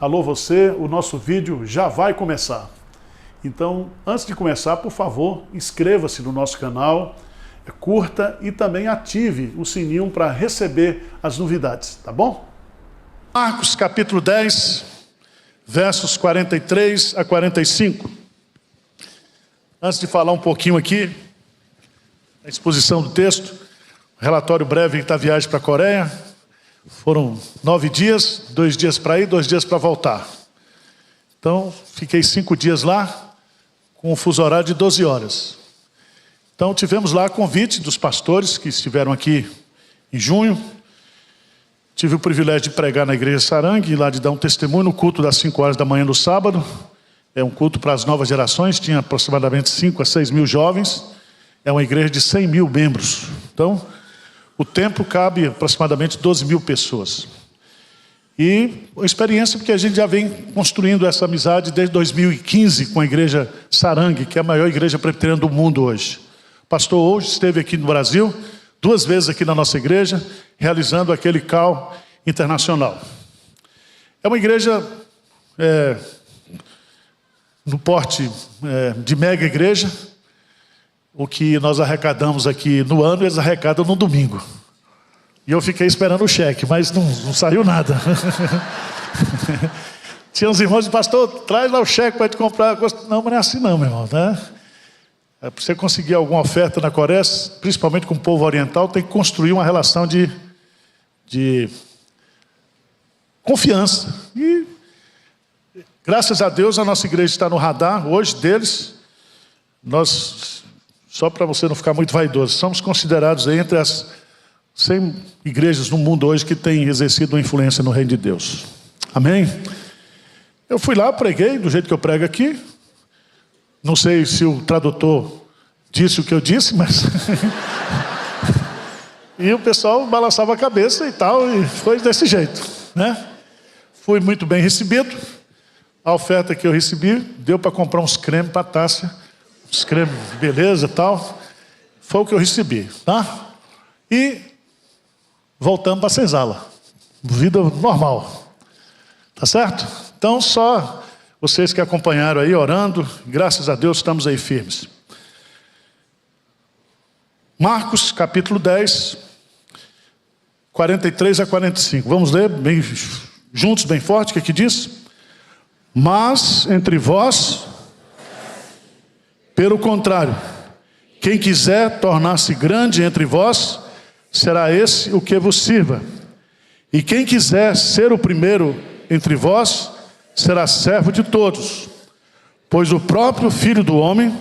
Alô você, o nosso vídeo já vai começar. Então, antes de começar, por favor, inscreva-se no nosso canal, curta e também ative o sininho para receber as novidades, tá bom? Marcos capítulo 10, versos 43 a 45. Antes de falar um pouquinho aqui, a exposição do texto, relatório breve da viagem para a Coreia. Foram 9 dias, 2 dias para ir, 2 dias para voltar. Então, fiquei 5 dias lá, com um fuso horário de 12 horas. Então, tivemos lá convite dos pastores que estiveram aqui em junho. Tive o privilégio de pregar na igreja Sarangue, e lá de dar um testemunho no culto das 5 horas da manhã no sábado. É um culto para as novas gerações, tinha aproximadamente 5 a 6 mil jovens. É uma igreja de 100 mil membros. Então, o templo cabe aproximadamente 12 mil pessoas. E uma experiência porque a gente já vem construindo essa amizade desde 2015 com a igreja Sarangue, que é a maior igreja presbiteriana do mundo hoje. O pastor hoje esteve aqui no Brasil, 2 vezes aqui na nossa igreja, realizando aquele call internacional. É uma igreja no porte de mega igreja. O que nós arrecadamos aqui no ano, eles arrecadam no domingo. E eu fiquei esperando o cheque, mas não saiu nada. Tinha uns irmãos, pastor, traz lá o cheque para te comprar. Não, mas não é assim não, meu irmão, né? Para você conseguir alguma oferta na Coreia, principalmente com o povo oriental, tem que construir uma relação de confiança. E graças a Deus a nossa igreja está no radar hoje deles. Nós, só para você não ficar muito vaidoso, somos considerados aí entre as 100 igrejas no mundo hoje que têm exercido uma influência no reino de Deus. Amém? Eu fui lá, preguei do jeito que eu prego aqui. Não sei se o tradutor disse o que eu disse, mas... E o pessoal balançava a cabeça e tal, e foi desse jeito, né? Fui muito bem recebido. A oferta que eu recebi, deu para comprar uns cremes para Tássia. Uns cremes de beleza e tal. Foi o que eu recebi, tá? E voltamos para Senzala. Vida normal. Tá certo? Então, só vocês que acompanharam aí, orando, graças a Deus, estamos aí firmes. Marcos, capítulo 10, 43 a 45. Vamos ler bem juntos, bem forte, o que aqui diz? Mas entre vós... Pelo contrário, quem quiser tornar-se grande entre vós, será esse o que vos sirva. E quem quiser ser o primeiro entre vós, será servo de todos. Pois o próprio Filho do Homem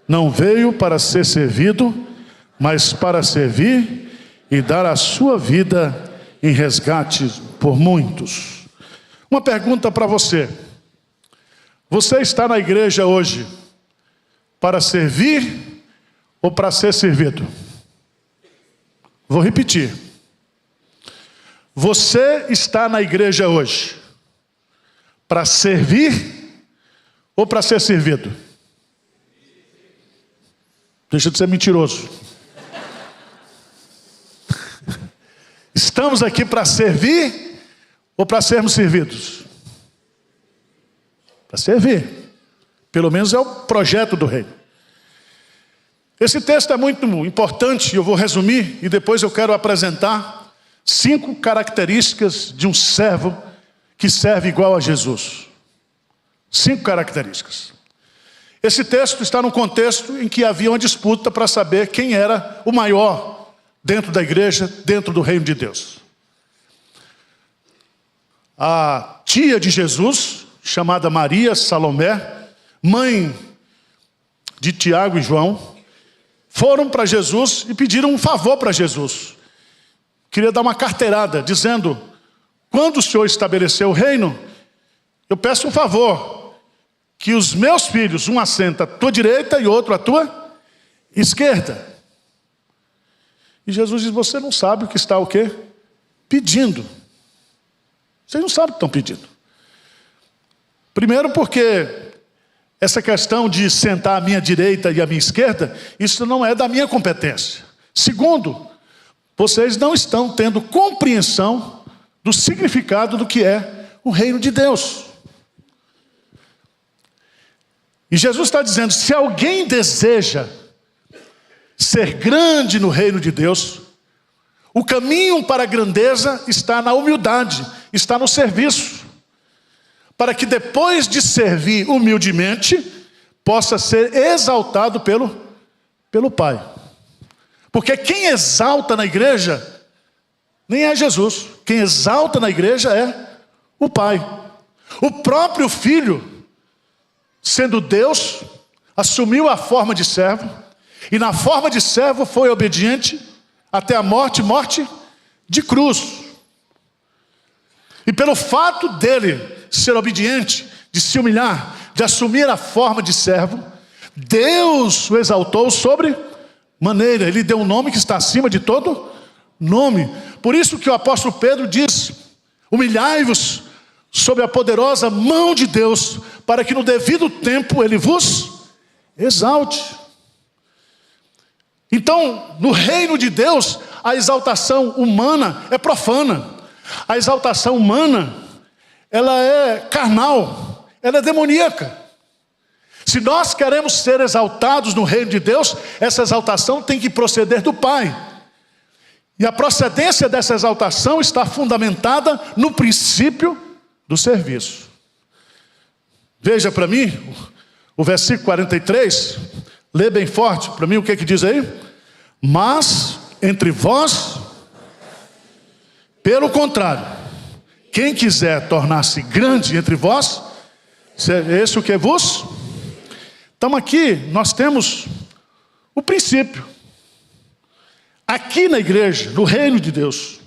não veio para ser servido, mas para servir e dar a sua vida em resgate por muitos. Uma pergunta para você. Você está na igreja hoje para servir ou para ser servido? Vou repetir. Você está na igreja hoje para servir ou para ser servido? Deixa de ser mentiroso. Estamos aqui para servir ou para sermos servidos? Para servir. Pelo menos é o projeto do reino. Esse texto é muito importante, eu vou resumir, e depois eu quero apresentar 5 características de um servo que serve igual a Jesus. 5 características. Esse texto está num contexto em que havia uma disputa para saber quem era o maior dentro da igreja, dentro do reino de Deus. A tia de Jesus, chamada Maria Salomé, mãe de Tiago e João, foram para Jesus e pediram um favor para Jesus. Queria dar uma carteirada, dizendo: quando o Senhor estabeleceu o reino, eu peço um favor, que os meus filhos, um assenta à tua direita e outro à tua esquerda. E Jesus diz: você não sabe o que está o quê? Pedindo. Vocês não sabem o que estão pedindo. Primeiro porque essa questão de sentar à minha direita e à minha esquerda, isso não é da minha competência. Segundo, vocês não estão tendo compreensão do significado do que é o reino de Deus. E Jesus está dizendo, se alguém deseja ser grande no reino de Deus, o caminho para a grandeza está na humildade, está no serviço. Para que depois de servir humildemente, possa ser exaltado pelo Pai. Porque quem exalta na igreja, nem é Jesus. Quem exalta na igreja é o Pai. O próprio Filho, sendo Deus, assumiu a forma de servo, e na forma de servo foi obediente até a morte de cruz. E pelo fato dele ser obediente, de se humilhar, de assumir a forma de servo, Deus o exaltou sobre maneira. Ele deu um nome que está acima de todo nome. Por isso que o apóstolo Pedro diz, humilhai-vos sob a poderosa mão de Deus, para que no devido tempo ele vos exalte. Então, no reino de Deus, a exaltação humana é profana. A exaltação humana, ela é carnal, ela é demoníaca. Se nós queremos ser exaltados no reino de Deus, essa exaltação tem que proceder do Pai. E a procedência dessa exaltação está fundamentada no princípio do serviço. Veja para mim, o versículo 43, lê bem forte para mim o que diz aí. Mas entre vós, pelo contrário, quem quiser tornar-se grande entre vós, esse o que vos... Então aqui nós temos o princípio. Aqui na igreja, no reino de Deus,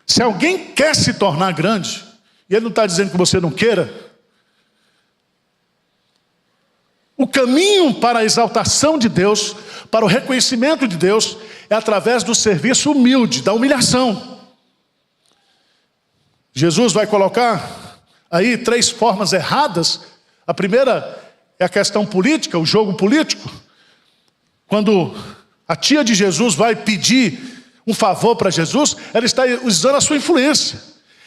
se alguém quer se tornar grande, e ele não está dizendo que você não queira, o caminho para a exaltação de Deus, para o reconhecimento de Deus, é através do serviço humilde, da humilhação. Jesus vai colocar aí 3 formas erradas. A primeira é a questão política, o jogo político. Quando a tia de Jesus vai pedir um favor para Jesus, ela está usando a sua influência.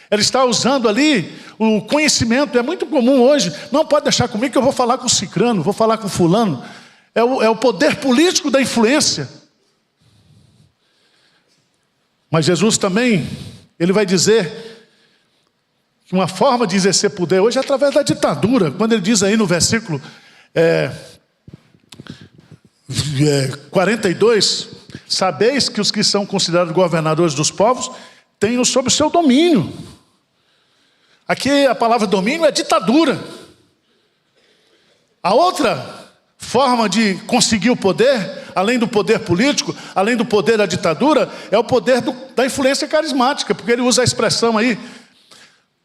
Ela está usando ali o conhecimento. É muito comum hoje, não pode deixar comigo que eu vou falar com o cicrano, vou falar com o fulano. É o poder político da influência. Mas Jesus também, ele vai dizer que uma forma de exercer poder hoje é através da ditadura. Quando ele diz aí no versículo 42, sabeis que os que são considerados governadores dos povos têm-no sob o seu domínio. Aqui a palavra domínio é ditadura. A outra forma de conseguir o poder, além do poder político, além do poder da ditadura, é o poder da influência carismática, porque ele usa a expressão aí,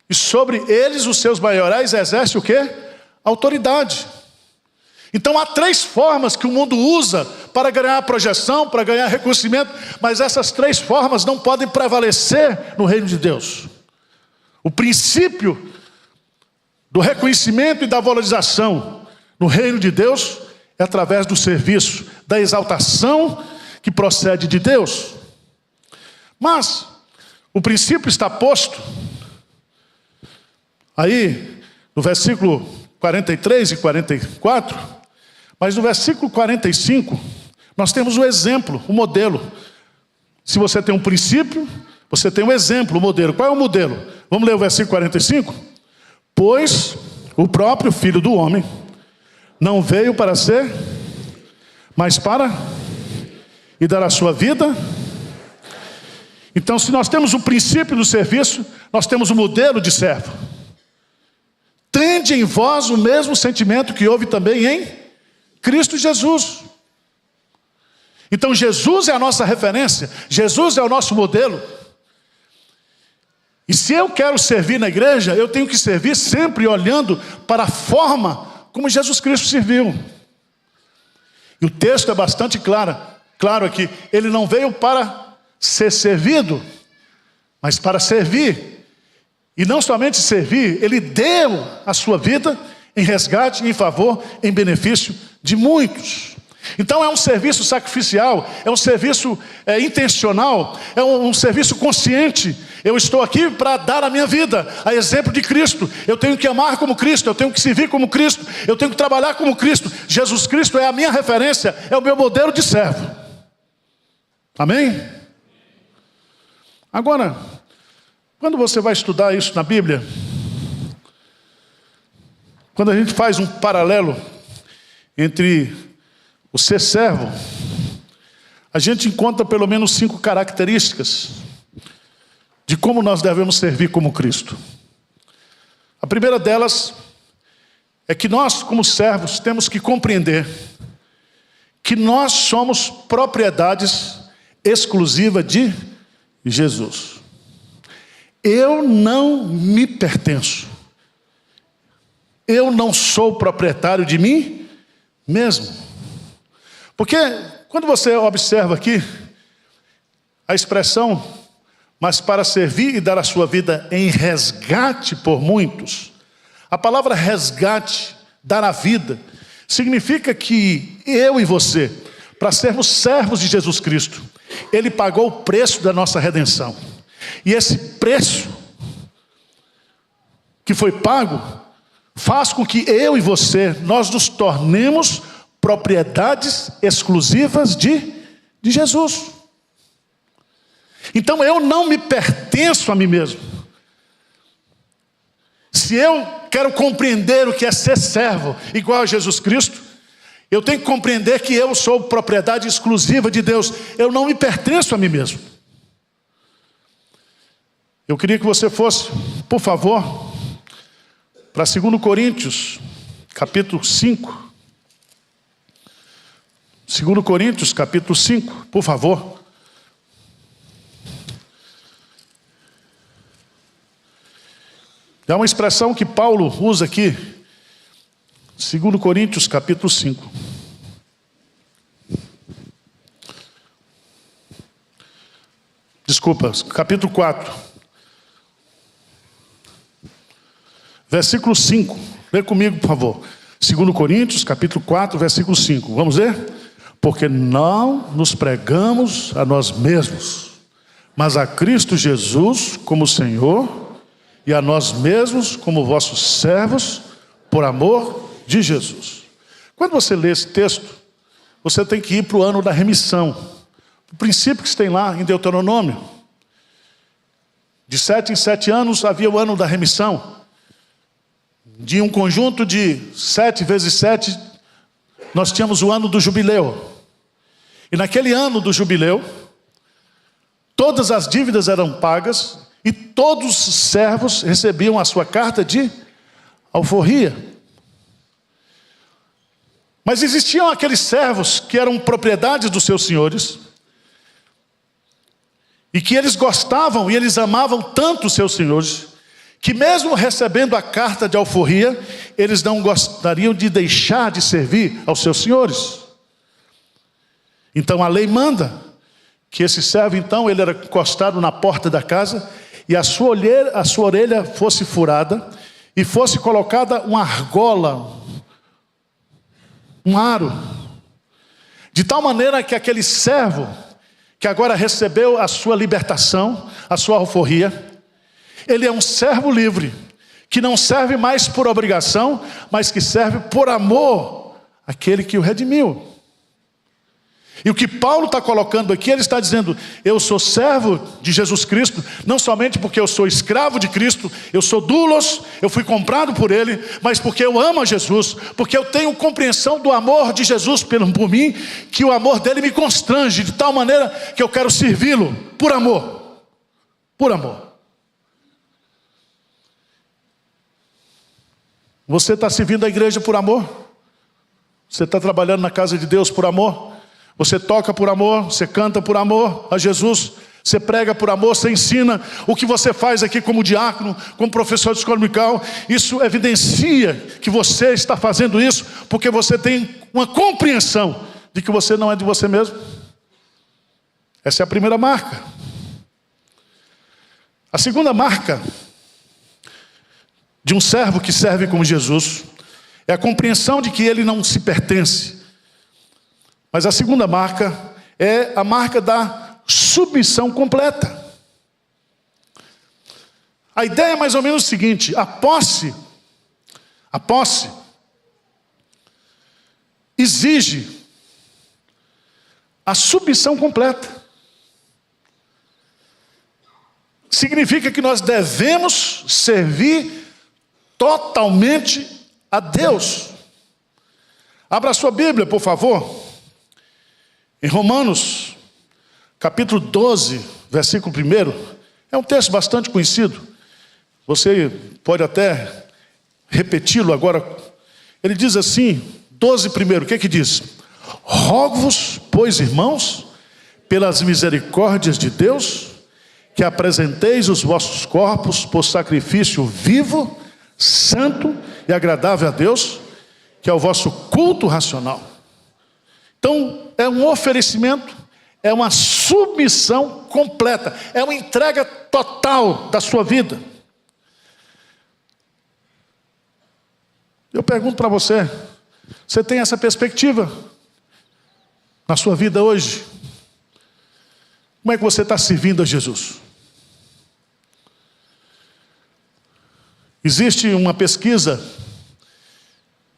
e sobre eles os seus maiorais exercem o quê? Autoridade. Então há 3 formas que o mundo usa para ganhar projeção, para ganhar reconhecimento, mas essas 3 formas não podem prevalecer no reino de Deus. O princípio do reconhecimento e da valorização no reino de Deus é através do serviço, da exaltação que procede de Deus. Mas o princípio está posto aí no versículo 43 e 44, mas no versículo 45 nós temos o exemplo, o modelo. Se você tem um princípio, você tem um exemplo, o modelo. Qual é o modelo? Vamos ler o versículo 45? Pois o próprio Filho do Homem não veio para ser, mas para e dar a sua vida. Então, se nós temos o princípio do serviço, nós temos o modelo de servo. Tende em vós o mesmo sentimento que houve também em Cristo Jesus. Então Jesus é a nossa referência, Jesus é o nosso modelo. E se eu quero servir na igreja, eu tenho que servir sempre olhando para a forma como Jesus Cristo serviu. E o texto é bastante claro aqui. Ele não veio para ser servido, mas para servir. E não somente servir, ele deu a sua vida em resgate, em favor, em benefício de muitos. Então é um serviço sacrificial, é um serviço intencional, é um serviço consciente. Eu estou aqui para dar a minha vida a exemplo de Cristo. Eu tenho que amar como Cristo, eu tenho que servir como Cristo, eu tenho que trabalhar como Cristo. Jesus Cristo é a minha referência, é o meu modelo de servo. Amém? Agora, quando você vai estudar isso na Bíblia, quando a gente faz um paralelo entre o ser servo, a gente encontra pelo menos 5 características de como nós devemos servir como Cristo. A primeira delas é que nós, como servos, temos que compreender que nós somos propriedades exclusivas de Jesus. Eu não me pertenço. Eu não sou proprietário de mim mesmo. Porque quando você observa aqui a expressão, mas para servir e dar a sua vida em resgate por muitos, a palavra resgate, dar a vida, significa que eu e você, para sermos servos de Jesus Cristo, Ele pagou o preço da nossa redenção. E esse preço que foi pago, faz com que eu e você, nós nos tornemos propriedades exclusivas de Jesus. Então eu não me pertenço a mim mesmo. Se eu quero compreender o que é ser servo igual a Jesus Cristo, eu tenho que compreender que eu sou propriedade exclusiva de Deus. Eu não me pertenço a mim mesmo. Eu queria que você fosse, por favor, para 2 Coríntios, capítulo 5. 2 Coríntios, capítulo 5, por favor. É uma expressão que Paulo usa aqui. 2 Coríntios, capítulo 5. Desculpa, capítulo 4. Versículo 5. Lê comigo, por favor. 2 Coríntios, capítulo 4, versículo 5. Vamos ler? Porque não nos pregamos a nós mesmos, mas a Cristo Jesus como Senhor, e a nós mesmos como vossos servos, por amor de Jesus. Quando você lê esse texto, você tem que ir para o ano da remissão. O princípio que tem lá em Deuteronômio. De 7 em 7 anos havia o ano da remissão. De um conjunto de 7 vezes 7, nós tínhamos o ano do jubileu. E naquele ano do jubileu, todas as dívidas eram pagas e todos os servos recebiam a sua carta de alforria. Mas existiam aqueles servos que eram propriedades dos seus senhores e que eles gostavam e eles amavam tanto os seus senhores que mesmo recebendo a carta de alforria, eles não gostariam de deixar de servir aos seus senhores. Então a lei manda que esse servo, então, ele era encostado na porta da casa e a sua orelha fosse furada e fosse colocada uma argola, um aro, de tal maneira que aquele servo, que agora recebeu a sua libertação, a sua alforria, ele é um servo livre, que não serve mais por obrigação, mas que serve por amor àquele que o redimiu. E o que Paulo está colocando aqui, ele está dizendo, eu sou servo de Jesus Cristo, não somente porque eu sou escravo de Cristo, eu sou doulos, eu fui comprado por Ele, mas porque eu amo a Jesus, porque eu tenho compreensão do amor de Jesus por mim, que o amor dele me constrange, de tal maneira que eu quero servi-lo por amor. Por amor. Você está servindo a igreja por amor? Você está trabalhando na casa de Deus por amor? Você toca por amor, você canta por amor a Jesus, você prega por amor, você ensina. O que você faz aqui como diácono, como professor de escola dominical, isso evidencia que você está fazendo isso porque você tem uma compreensão de que você não é de você mesmo. Essa é a primeira marca. A segunda marca de um servo que serve como Jesus é a compreensão de que ele não se pertence. Mas a segunda marca é a marca da submissão completa. A ideia é mais ou menos o seguinte: a posse exige a submissão completa. Significa que nós devemos servir totalmente a Deus. Abra sua Bíblia, por favor, em Romanos, capítulo 12, versículo 1. É um texto bastante conhecido. Você pode até repeti-lo agora. Ele diz assim, 12 primeiro, o que diz? Rogo-vos, pois, irmãos, pelas misericórdias de Deus, que apresenteis os vossos corpos por sacrifício vivo, santo e agradável a Deus, que é o vosso culto racional. Então, é um oferecimento, é uma submissão completa, é uma entrega total da sua vida. Eu pergunto para você, você tem essa perspectiva na sua vida hoje? Como é que você está servindo a Jesus? Existe uma pesquisa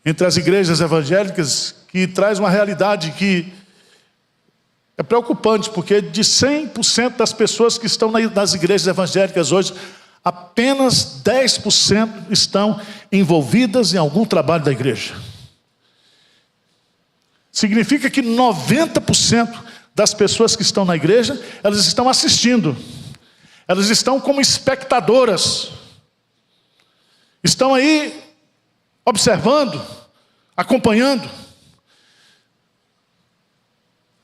entre as igrejas evangélicas que traz uma realidade que é preocupante, porque de 100% das pessoas que estão nas igrejas evangélicas hoje, apenas 10% estão envolvidas em algum trabalho da igreja. Significa que 90% das pessoas que estão na igreja, elas estão assistindo. Elas estão como espectadoras. Estão aí observando, acompanhando.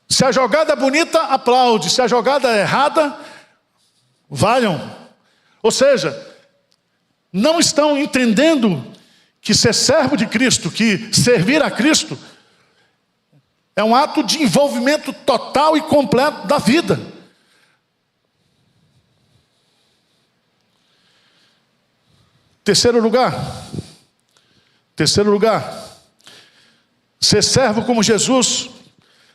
Se a jogada é bonita, aplaude. Se a jogada é errada, valham. Ou seja, não estão entendendo que ser servo de Cristo, que servir a Cristo, é um ato de envolvimento total e completo da vida. Terceiro lugar, ser servo como Jesus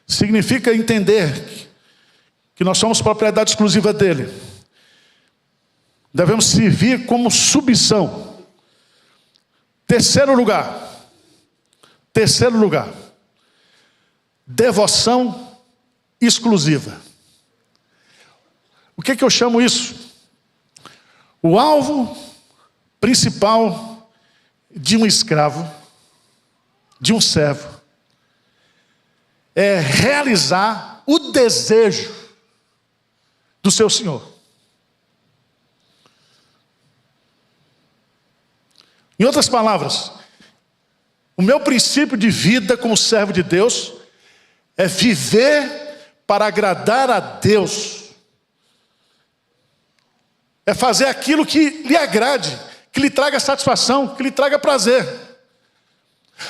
significa entender que nós somos propriedade exclusiva dele. Devemos servir como submissão. Terceiro lugar, devoção exclusiva. O que eu chamo isso? O alvo principal de um escravo, de um servo, é realizar o desejo do seu senhor. Em outras palavras, o meu princípio de vida como servo de Deus é viver para agradar a Deus. É fazer aquilo que lhe agrade, que lhe traga satisfação, que lhe traga prazer.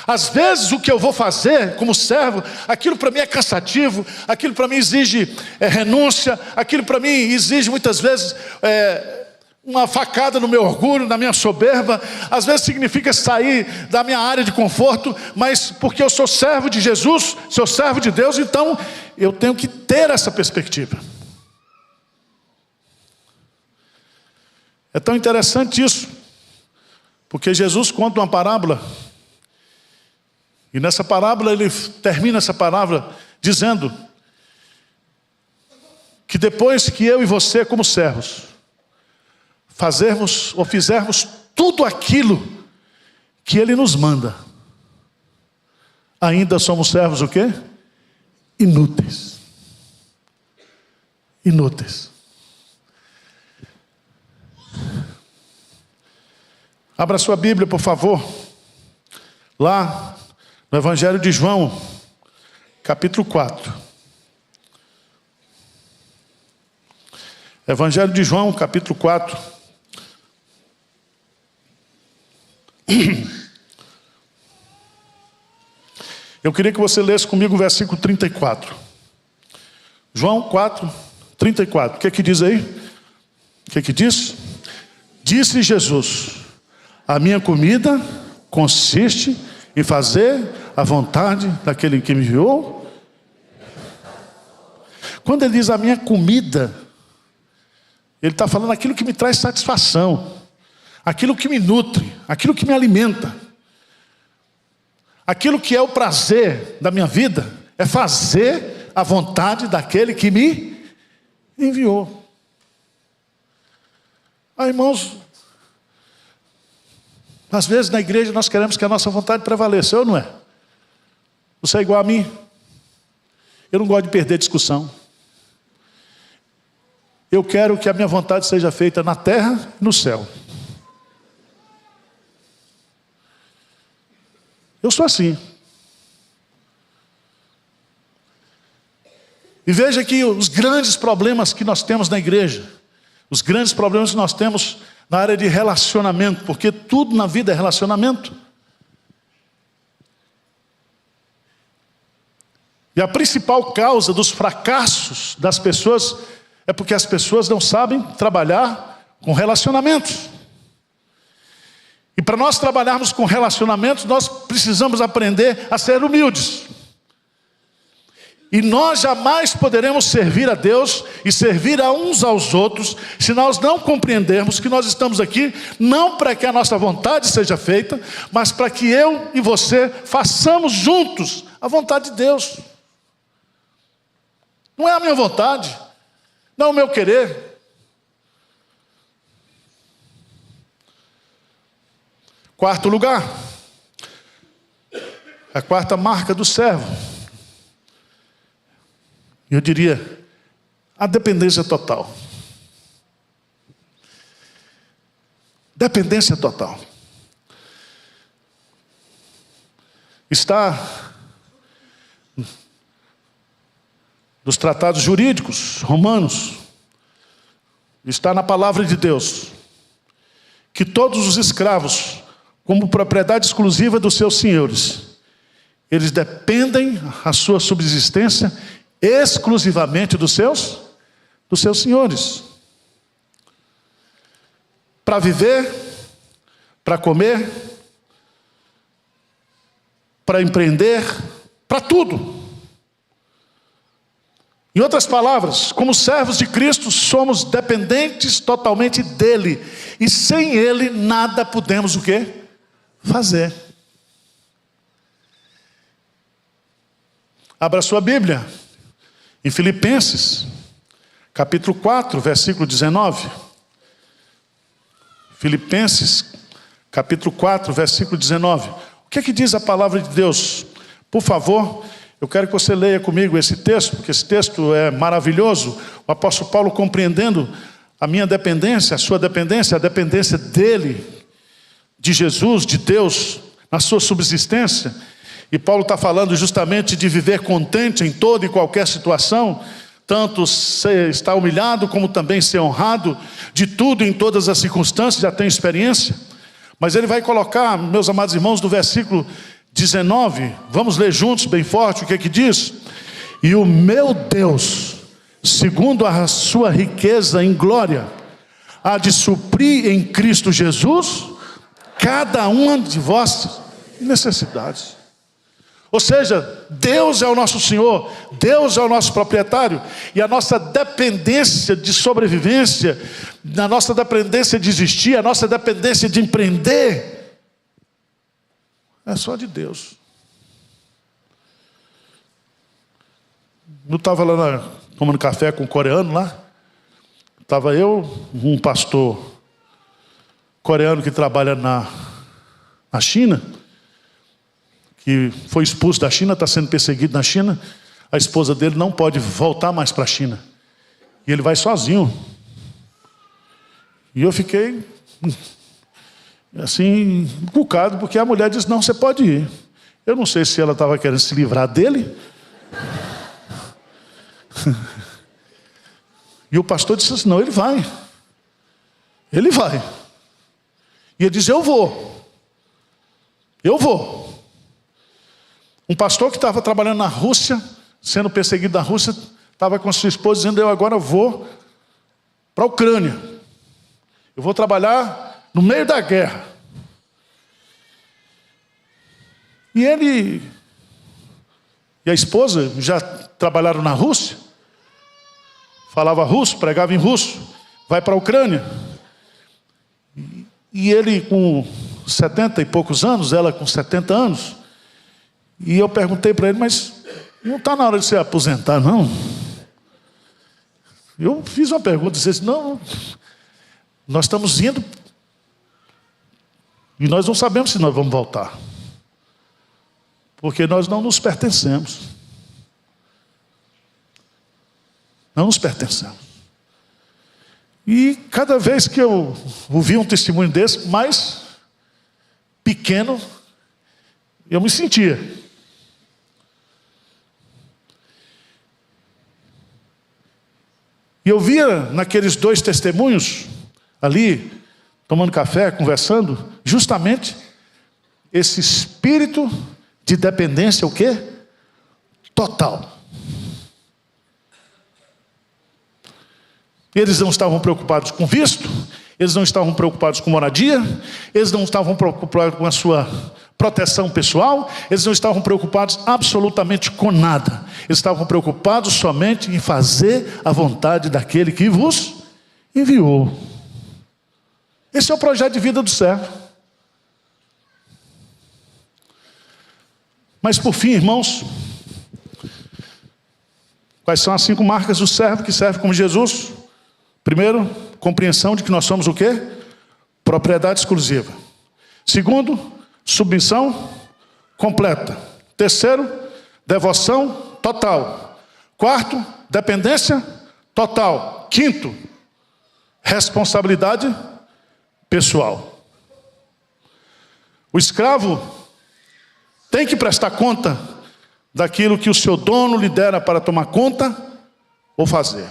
Às vezes o que eu vou fazer como servo, aquilo para mim é cansativo, aquilo para mim exige renúncia, aquilo para mim exige muitas vezes uma facada no meu orgulho, na minha soberba. Às vezes significa sair da minha área de conforto, mas porque eu sou servo de Jesus, sou servo de Deus, então eu tenho que ter essa perspectiva. É tão interessante isso, porque Jesus conta uma parábola, e nessa parábola ele termina essa parábola dizendo que depois que eu e você como servos fizermos tudo aquilo que ele nos manda, ainda somos servos o quê? Inúteis. Abra sua Bíblia, por favor, lá no Evangelho de João, capítulo 4. Evangelho de João, capítulo 4. Eu queria que você lesse comigo o versículo 34. João 4, 34. O que diz aí? O que diz? Disse Jesus: a minha comida consiste em fazer a vontade daquele que me enviou. Quando ele diz a minha comida, ele está falando aquilo que me traz satisfação. aquilo que me nutre, aquilo que me alimenta, aquilo que é o prazer da minha vida, é fazer a vontade daquele que me enviou. Irmãos, às vezes na igreja nós queremos que a nossa vontade prevaleça, ou não é? Você é igual a mim? Eu não gosto de perder discussão. Eu quero que a minha vontade seja feita na terra e no céu. Eu sou assim. E veja que os grandes problemas que nós temos na igreja, os grandes problemas que nós temos na área de relacionamento, porque tudo na vida é relacionamento. E a principal causa dos fracassos das pessoas é porque as pessoas não sabem trabalhar com relacionamentos. E para nós trabalharmos com relacionamentos, nós precisamos aprender a ser humildes. E nós jamais poderemos servir a Deus e servir a uns aos outros se nós não compreendermos que nós estamos aqui não para que a nossa vontade seja feita, mas para que eu e você façamos juntos a vontade de Deus. Não é a minha vontade, não é o meu querer. Quarto lugar, a quarta marca do servo, eu diria, a dependência total. Dependência total. Está nos tratados jurídicos romanos, está na palavra de Deus, que todos os escravos, como propriedade exclusiva dos seus senhores, eles dependem a sua subsistência exclusivamente dos seus senhores. Para viver, para comer, para empreender, para tudo. Em outras palavras, como servos de Cristo, somos dependentes totalmente dele. E sem ele, nada podemos o quê? Fazer. Abra sua Bíblia em Filipenses, capítulo 4, versículo 19. Filipenses, capítulo 4, versículo 19. O que é que diz a palavra de Deus? Por favor, eu quero que você leia comigo esse texto, porque esse texto é maravilhoso. O apóstolo Paulo compreendendo a minha dependência, a sua dependência, a dependência dele, de Jesus, de Deus, na sua subsistência. E Paulo está falando justamente de viver contente em toda e qualquer situação, tanto estar humilhado como também ser honrado, de tudo em todas as circunstâncias, já tem experiência. Mas ele vai colocar, meus amados irmãos, no versículo 19, vamos ler juntos bem forte o que é que diz? E o meu Deus, segundo a sua riqueza em glória, há de suprir em Cristo Jesus cada uma de vossas necessidades. Ou seja, Deus é o nosso Senhor, Deus é o nosso proprietário, e a nossa dependência de sobrevivência, a nossa dependência de existir, a nossa dependência de empreender, é só de Deus. Eu estava lá tomando café com um coreano lá, estava eu, um pastor coreano que trabalha na China, que foi expulso da China, está sendo perseguido na China. A esposa dele não pode voltar mais para a China. E ele vai sozinho. E eu fiquei assim, encucado, porque a mulher disse, não, você pode ir. Eu não sei se ela estava querendo se livrar dele. E o pastor disse assim, não, ele vai. Ele vai. E ele disse, eu vou. Eu vou. Um pastor que estava trabalhando na Rússia, sendo perseguido na Rússia, estava com sua esposa dizendo, eu agora vou para a Ucrânia. Eu vou trabalhar no meio da guerra. E ele e a esposa já trabalharam na Rússia, falava russo, pregava em russo, vai para a Ucrânia. E ele com 70 e poucos anos, ela com 70 anos. E eu perguntei para ele, mas não está na hora de você aposentar, não? Eu fiz uma pergunta, disse assim, não, nós estamos indo e nós não sabemos se nós vamos voltar. Porque nós não nos pertencemos. Não nos pertencemos. E cada vez que eu ouvi um testemunho desse, mais pequeno, eu me sentia. E eu via naqueles dois testemunhos, ali, tomando café, conversando, justamente esse espírito de dependência, o quê? Total. Eles não estavam preocupados com visto, eles não estavam preocupados com moradia, eles não estavam preocupados com a sua proteção pessoal, eles não estavam preocupados absolutamente com nada. Eles estavam preocupados somente em fazer a vontade daquele que vos enviou. Esse é o projeto de vida do servo. Mas por fim, irmãos, quais são as 5 marcas do servo que serve como Jesus? Primeiro, compreensão de que nós somos o quê? Propriedade exclusiva. Segundo, submissão completa. Terceiro, devoção total. Quarto, dependência total. Quinto, responsabilidade pessoal. O escravo tem que prestar conta daquilo que o seu dono lhe dera para tomar conta ou fazer.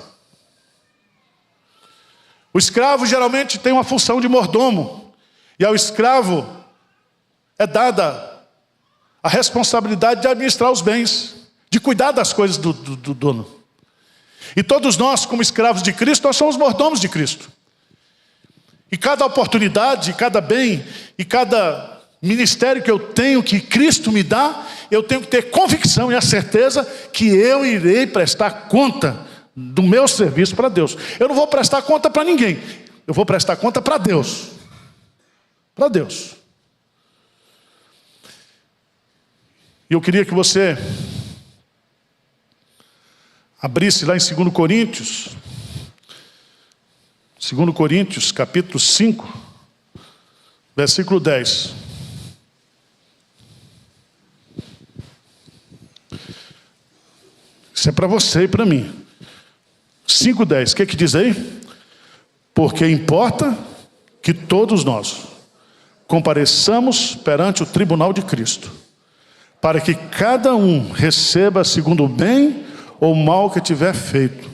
O escravo geralmente tem uma função de mordomo. E ao escravo é dada a responsabilidade de administrar os bens, de cuidar das coisas do dono. E todos nós, como escravos de Cristo, nós somos mordomos de Cristo. E cada oportunidade, cada bem e cada ministério que eu tenho, que Cristo me dá, eu tenho que ter convicção e a certeza que eu irei prestar conta do meu serviço para Deus. Eu não vou prestar conta para ninguém. Eu vou prestar conta para Deus. Para Deus. E eu queria que você abrisse lá em 2 Coríntios. 2 Coríntios, capítulo 5, versículo 10. Isso é para você e para mim. 5:10, o que diz aí? Porque importa que todos nós compareçamos perante o tribunal de Cristo, para que cada um receba segundo o bem ou o mal que tiver feito,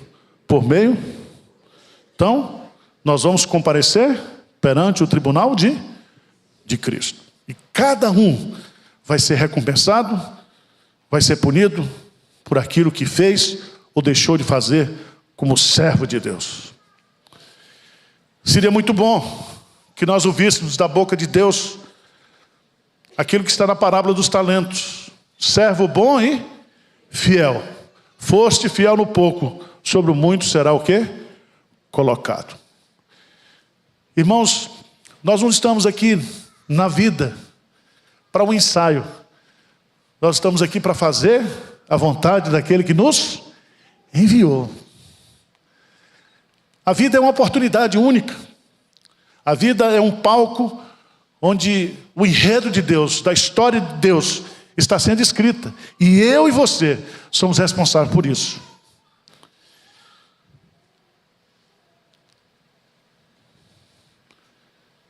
por meio. Então, nós vamos comparecer perante o tribunal de Cristo. E cada um vai ser recompensado, vai ser punido por aquilo que fez ou deixou de fazer como servo de Deus. Seria muito bom que nós ouvíssemos da boca de Deus aquilo que está na parábola dos talentos. Servo bom e fiel. Foste fiel no pouco, sobre o muito será o quê? Colocado. Irmãos, nós não estamos aqui na vida para um ensaio. Nós estamos aqui para fazer a vontade daquele que nos enviou. A vida é uma oportunidade única. A vida é um palco onde o enredo de Deus, da história de Deus, está sendo escrita. E eu e você somos responsáveis por isso.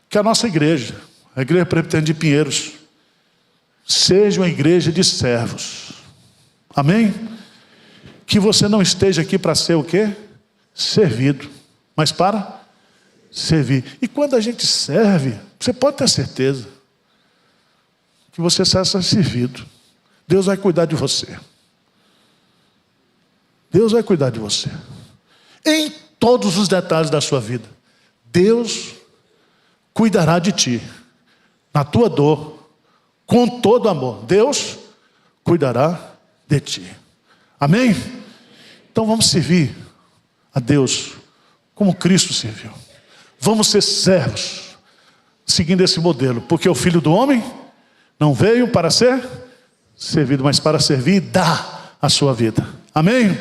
Que a nossa igreja, a Igreja Presbiteriana de Pinheiros, seja uma igreja de servos. Amém? Que você não esteja aqui para ser o quê? Servido, mas para servir. E quando a gente serve, você pode ter certeza que você será servido. Deus vai cuidar de você. Deus vai cuidar de você. Em todos os detalhes da sua vida. Deus cuidará de ti. Na tua dor, com todo amor. Deus cuidará de ti. Amém? Então vamos servir a Deus como Cristo serviu. Vamos ser servos. seguindo esse modelo. Porque o Filho do Homem não veio para ser servido, mas para servir e dar a sua vida. Amém?